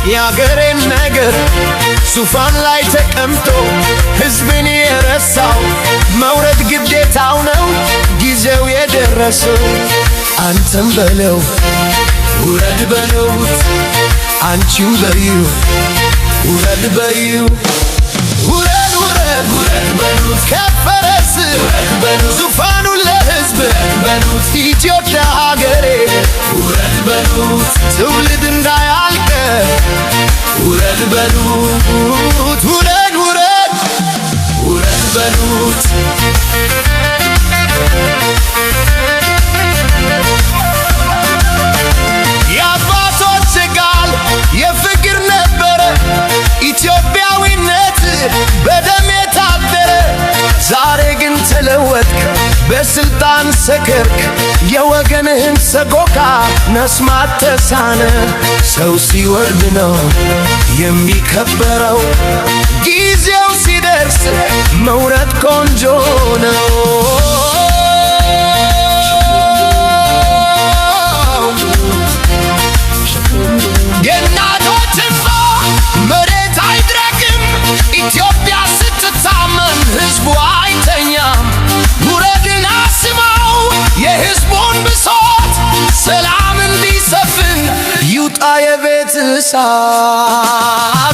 የአገሬን ነገር ዙፋን ላይ ተቀምጦ ሕዝብን የረሳው መውረድ ግዴታው ነው ጊዜው የደረሰው። አንተም በለው ውረድ በሉት፣ አንቺም በይው ውረድ በይው። ውረድ ውረድ ውረድ በሉት ከፈረስ ውረድ በሉት ዙፋኑን ለሕዝብ በሉት ኢትዮጵያ ሀገሬ ውረድ በሉት ትውልድ እንዳያልቅ ውረድ በሉት ውረድ ውረድ ውረድ በሉት። የአባቶች ቃል የፍቅር ነበረ ኢትዮጵያዊነት በደም የታደረ። ዛሬ ግን ተለወጥክ በስልጣን ሰከርክ የወገንህን ሰቆቃ መስማት ተሳነ። ሰው ሲወርድ ነው የሚከበረው ጊዜው ሲደርስ መውረድ ቆንጆ ነው። የእናቶች እንባ መሬት አይድረቅም ኢትዮጵያ ስትታመን ሕዝቡ አይተኛም። ውረድን አስማው የሕዝቡን ብሶት ሰላም እንዲሰፍን ይውጣ የቤት እሳት።